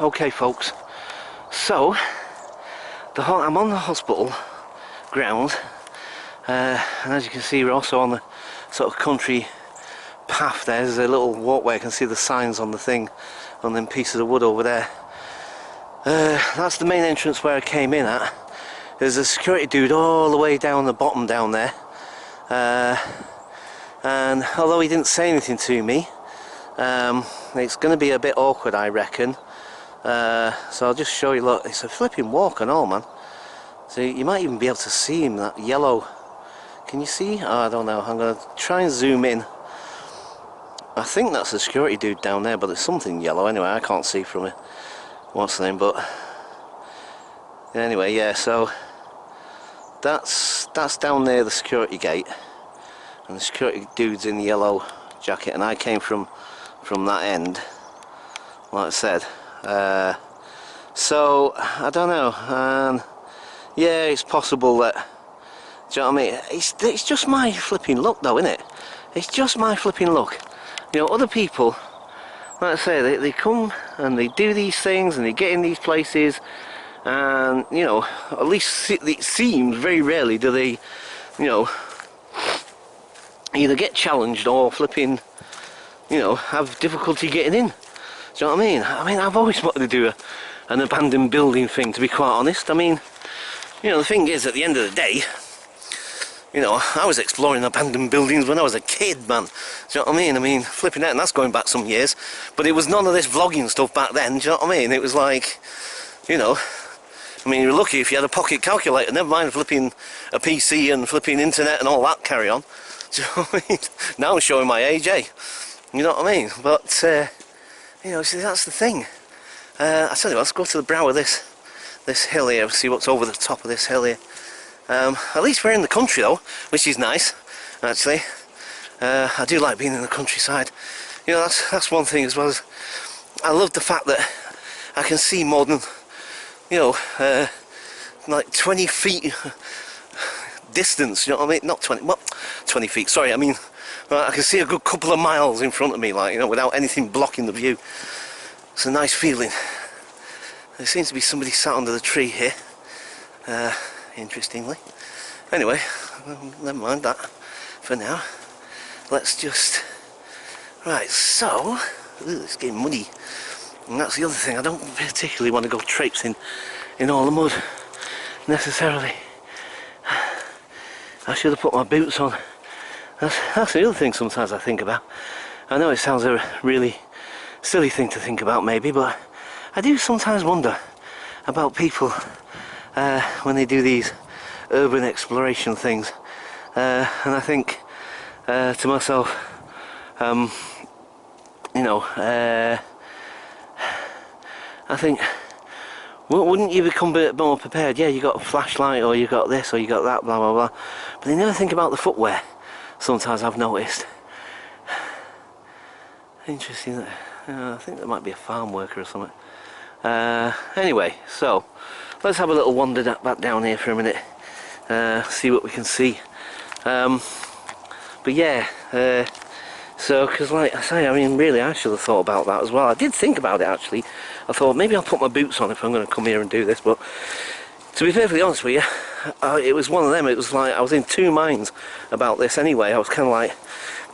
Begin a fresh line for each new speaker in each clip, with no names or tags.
Okay, folks. So, I'm on the hospital grounds, and as you can see, we're also on the sort of country path. There's a little walkway. I can see the signs on the thing, on them pieces of wood over there. That's the main entrance where I came in at. There's a security dude all the way down the bottom down there, and although he didn't say anything to me, it's going to be a bit awkward, I reckon. So I'll just show you. Look, it's a flipping walk and all, man. So you might even be able to see him, that yellow. Can you see? Oh, I don't know. I'm going to try and zoom in. I think that's the security dude down there, but there's something yellow anyway. I can't see from it. What's the name? But anyway, yeah. So that's down there, the security gate, and the security dude's in the yellow jacket, and I came from that end, like I said. So I don't know, and yeah, it's possible that, do you know what I mean? It's just my flipping luck though, isn't it? It's just my flipping luck. You know, other people, like I say, they come and they do these things and they get in these places, and you know, at least it seems very rarely do they, you know, either get challenged or flipping, you know, have difficulty getting in. Do you know what I mean? I mean, I've always wanted to do an abandoned building thing, to be quite honest. I mean, you know, the thing is, at the end of the day, you know, I was exploring abandoned buildings when I was a kid, man. Do you know what I mean? I mean, flipping out, and that's going back some years. But it was none of this vlogging stuff back then, do you know what I mean? It was like, you know, I mean, you were lucky if you had a pocket calculator, never mind flipping a PC and flipping internet and all that carry on. Do you know what I mean? Now I'm showing my age, eh? You know what I mean? But, you know, see, that's the thing. I tell you what, let's go to the brow of this hill here, see what's over the top of this hill here. At least we're in the country though, which is nice, actually. I do like being in the countryside. You know, that's one thing, as well as I love the fact that I can see more than, you know, like 20 feet distance, you know what I mean? Not 20, well, 20 feet, sorry, I mean, I can see a good couple of miles in front of me, like, you know, without anything blocking the view. It's a nice feeling. There seems to be somebody sat under the tree here, interestingly. Anyway, never mind that for now. Let's just... Right, so... Ooh, it's getting muddy. And that's the other thing, I don't particularly want to go traipsing in all the mud, necessarily. I should have put my boots on. That's the other thing sometimes I think about. I know it sounds a really silly thing to think about maybe, but I do sometimes wonder about people when they do these urban exploration things, and I think to myself, you know, I think, well, wouldn't you become a bit more prepared? Yeah, you got a flashlight, or you got this, or you got that, blah blah blah, but they never think about the footwear. Sometimes I've noticed. Interesting that, I think there might be a farm worker or something. Anyway, so let's have a little wander back down here for a minute, see what we can see. But yeah, so, because like I say, I mean, really I should have thought about that as well. I did think about it actually. I thought maybe I'll put my boots on if I'm going to come here and do this, but to be perfectly honest with you, it was one of them. It was like I was in two minds about this anyway. I was kind of like,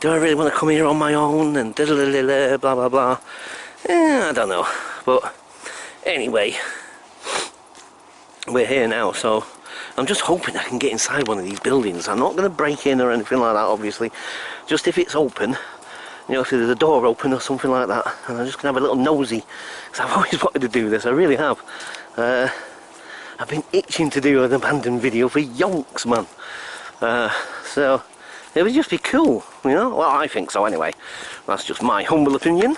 do I really want to come here on my own and blah blah blah. I don't know, but anyway, we're here now, so I'm just hoping I can get inside one of these buildings. I'm not going to break in or anything like that, obviously. Just if it's open, you know, if there's a door open or something like that, and I'm just going to have a little nosy, because I've always wanted to do this. I really have. I've been itching to do an abandoned video for yonks, man. So it would just be cool, you know. Well, I think so anyway. That's just my humble opinion.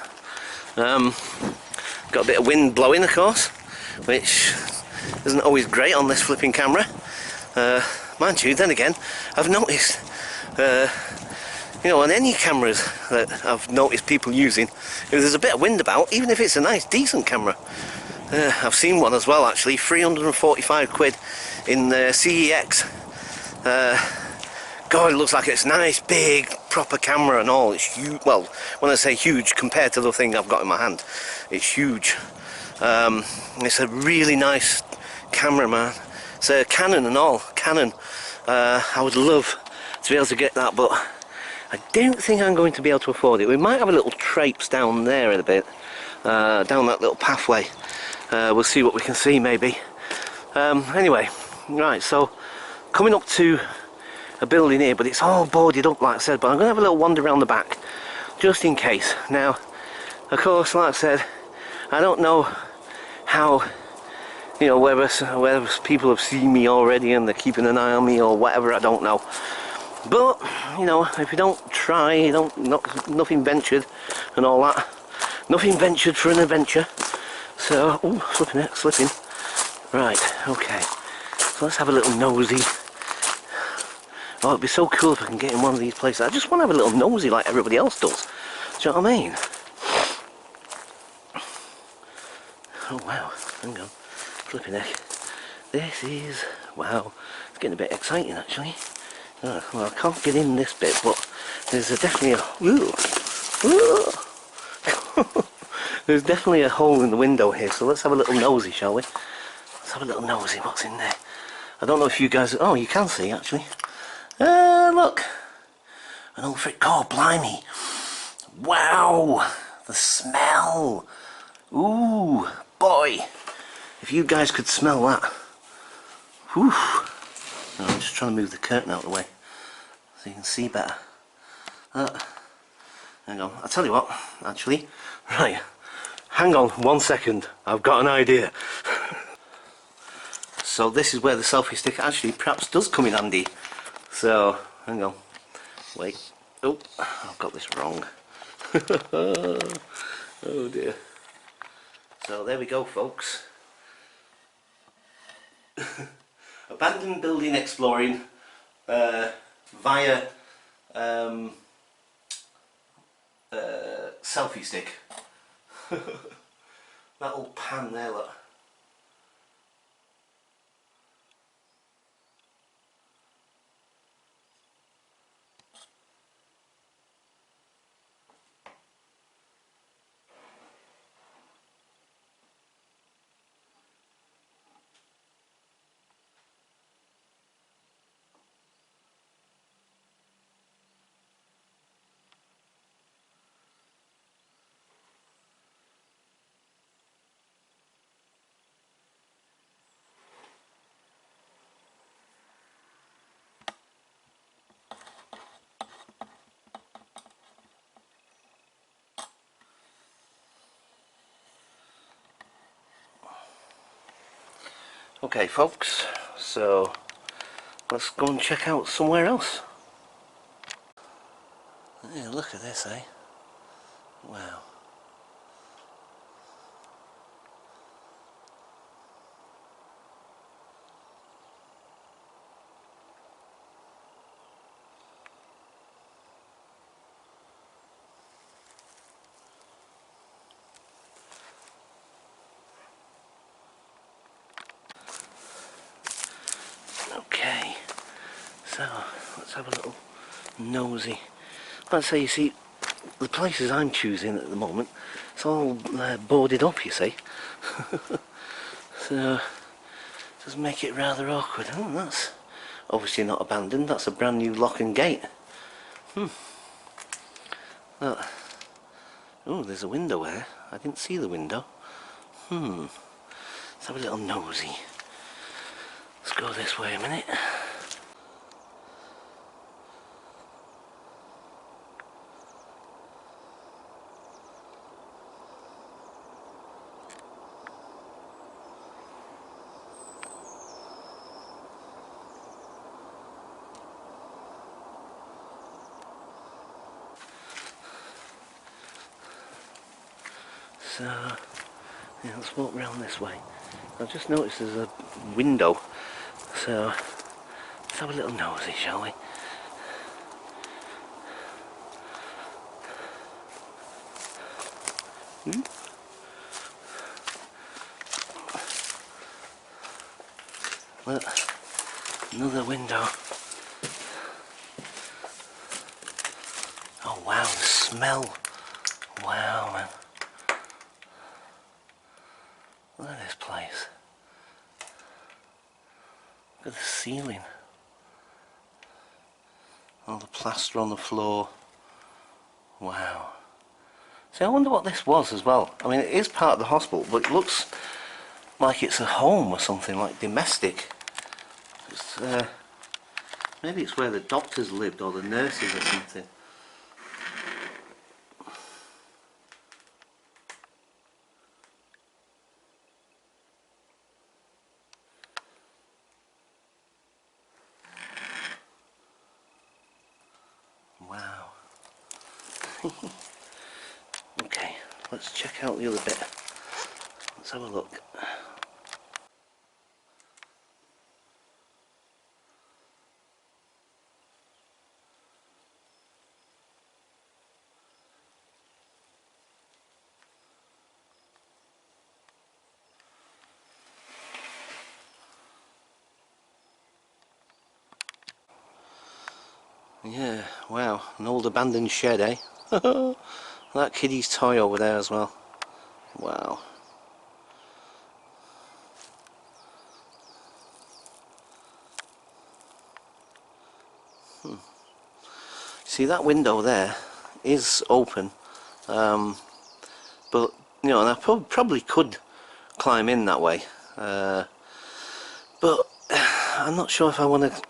Got a bit of wind blowing, of course, which isn't always great on this flipping camera. Mind you, then again, I've noticed, you know, on any cameras that I've noticed people using, if there's a bit of wind about, even if it's a nice, decent camera, I've seen one as well actually, 345 quid in CEX. God, it looks like it's nice, big, proper camera and all. It's huge. Well, when I say huge, compared to the thing I've got in my hand, it's huge. It's a really nice camera, man. It's a Canon and all. Canon. I would love to be able to get that, but I don't think I'm going to be able to afford it. We might have a little traipse down there in a bit, down that little pathway. We'll see what we can see, maybe. Anyway, right, so coming up to a building here, but it's all boarded up, like I said, but I'm going to have a little wander around the back, just in case. Now, of course, like I said, I don't know how, you know, whether people have seen me already and they're keeping an eye on me or whatever, I don't know. But, you know, if you don't try, you don't, nothing ventured and all that. Nothing ventured for an adventure. So, ooh, slipping. Right, okay. So let's have a little nosy. Oh, it'd be so cool if I can get in one of these places. I just want to have a little nosy like everybody else does. Do you know what I mean? Oh wow, hang on. Flipping heck. This is, wow, it's getting a bit exciting actually. Well, I can't get in this bit, but there's definitely there's definitely a hole in the window here, so let's have a little nosy, shall we? Let's have a little nosy, what's in there? I don't know if you guys, oh, you can see actually. Look, an old frick, oh blimey, wow, the smell, ooh, boy, if you guys could smell that, whew. No, I'm just trying to move the curtain out of the way so you can see better. Hang on, I'll tell you what, actually, right, hang on 1 second, I've got an idea. So this is where the selfie stick actually perhaps does come in handy. So, hang on, wait, oh, I've got this wrong. Oh dear. So there we go, folks. Abandoned building exploring via selfie stick. That old pan there, look. Okay folks, so let's go and check out somewhere else. Yeah, look at this, eh? Wow. Okay, so let's have a little nosy. Let's say, you see, the places I'm choosing at the moment, it's all boarded up, you see. So, does make it rather awkward. Oh, that's obviously not abandoned, that's a brand new lock and gate. Look. Oh, there's a window there. I didn't see the window. Let's have a little nosy. Let's go this way a minute. So, yeah, let's walk round this way. I've just noticed there's a window, so let's have a little nosy, shall we? Look, another window. Oh wow, the smell. Wow, man. Look at this place. Look at the ceiling. All the plaster on the floor. Wow. See, I wonder what this was as well. I mean, it is part of the hospital, but it looks like it's a home or something, like domestic. It's, maybe it's where the doctors lived or the nurses or something. Wow. Okay, let's check out the other bit. Let's have a look. Yeah, wow, an old abandoned shed, eh? That kiddie's toy over there as well. Wow. See, that window there is open, but you know, and I probably could climb in that way, but I'm not sure if I want to.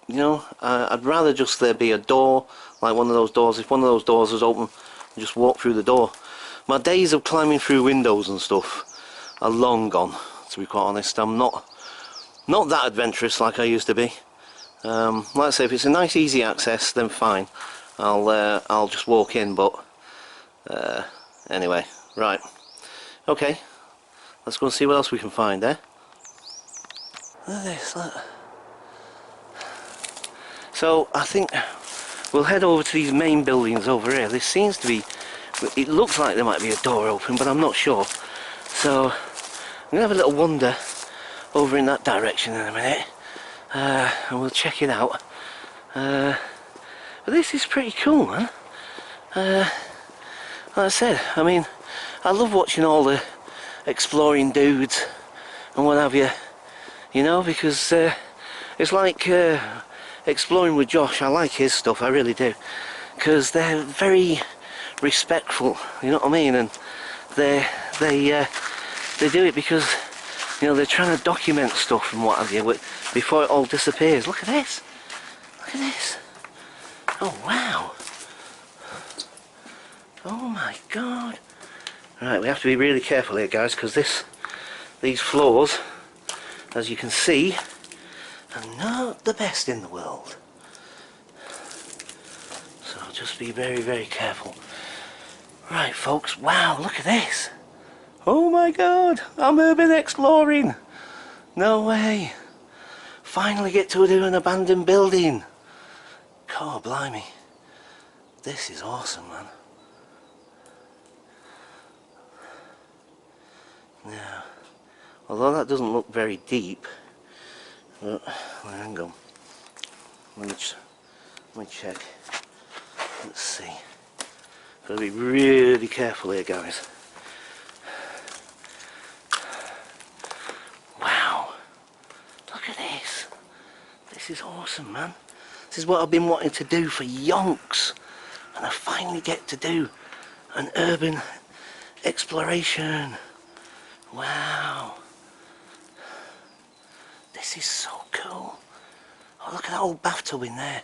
You know, I'd rather just there be a door, like one of those doors. If one of those doors is open, just walk through the door. My days of climbing through windows and stuff are long gone, to be quite honest. I'm not that adventurous like I used to be. Like I say, if it's a nice easy access, then fine. I'll just walk in. But anyway, right, okay. Let's go and see what else we can find there. Look at this. Look. So I think we'll head over to these main buildings over here. There seems to be, it looks like there might be a door open, but I'm not sure. So I'm going to have a little wander over in that direction in a minute, and we'll check it out. But this is pretty cool, man. Like I said, I mean, I love watching all the exploring dudes and what have you, you know, because it's like exploring with Josh. I like his stuff, I really do, because they're very respectful, you know what I mean, and they do it because, you know, they're trying to document stuff and what have you before it all disappears. Look at this. Look at this. Oh wow. Oh my god. Right, we have to be really careful here, guys, because these floors, as you can see, are not the best in the world. So just be very, very careful. Right, folks, wow, look at this. Oh my god, I'm urban exploring. No way. Finally get to do an abandoned building. God blimey. This is awesome, man. Now, although that doesn't look very deep, but, well, hang on. Let me check. Let's see. Gotta be really careful here, guys. Wow. Look at this. This is awesome, man. This is what I've been wanting to do for yonks. And I finally get to do an urban exploration. Wow. This is so cool. Oh, look at that old bathtub in there.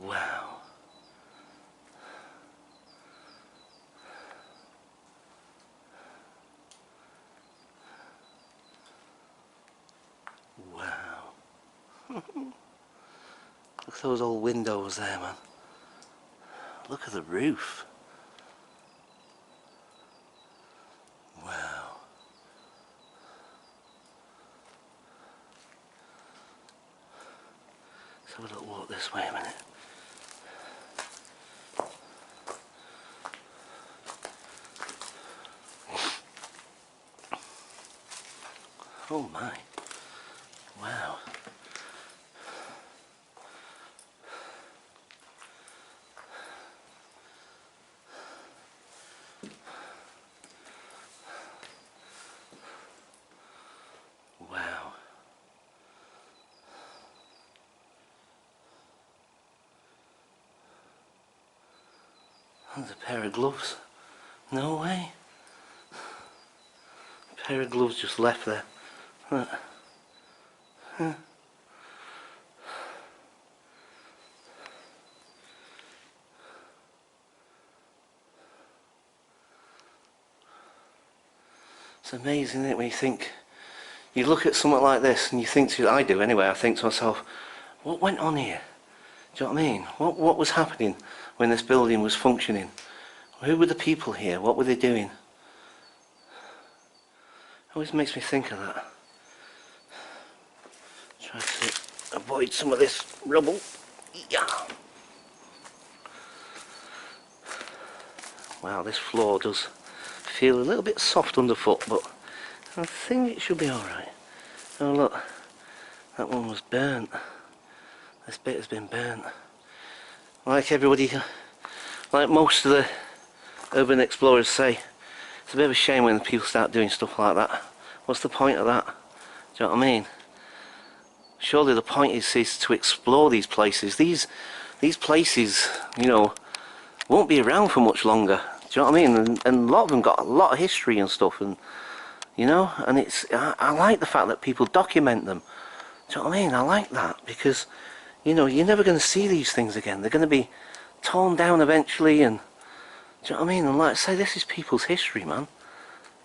Wow. Look at those old windows there, man. Look at the roof. Wow. Let's have a little walk this way a minute. Oh my. Wow. Wow. There's a pair of gloves. No way. A pair of gloves just left there. Huh. It's amazing, isn't it, when you think, you look at something like this and you think to, I do anyway, I think to myself, what went on here? Do you know what I mean? What was happening when this building was functioning? Who were the people here? What were they doing? Always makes me think of that. Try to avoid some of this rubble. Yeah. Wow, this floor does feel a little bit soft underfoot, but I think it should be alright. Oh look, that one was burnt. This bit has been burnt. Like everybody, like most of the urban explorers say, it's a bit of a shame when people start doing stuff like that. What's the point of that? Do you know what I mean? Surely the point is to explore these places. These places, you know, won't be around for much longer. Do you know what I mean? And a lot of them got a lot of history and stuff, and you know, and I like the fact that people document them. Do you know what I mean? I like that because, you know, you're never going to see these things again. They're going to be torn down eventually, and do you know what I mean? And like I say, this is people's history, man.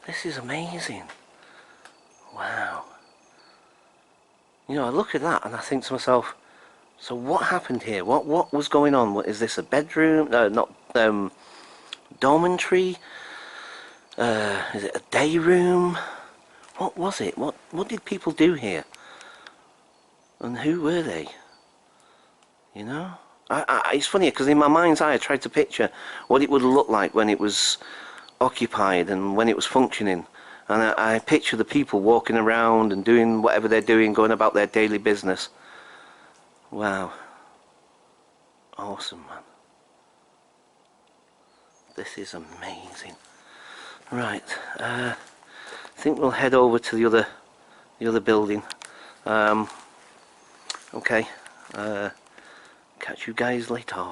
This is amazing. Wow. You know, I look at that and I think to myself, so what happened here? What was going on? Is this a bedroom? No, not dormitory. Is it a day room? What was it? What did people do here? And who were they? You know? It's funny because in my mind's eye I tried to picture what it would look like when it was occupied and when it was functioning. And I picture the people walking around and doing whatever they're doing, going about their daily business. Wow. Awesome, man. This is amazing. Right, I think we'll head over to the other building. Okay, catch you guys later.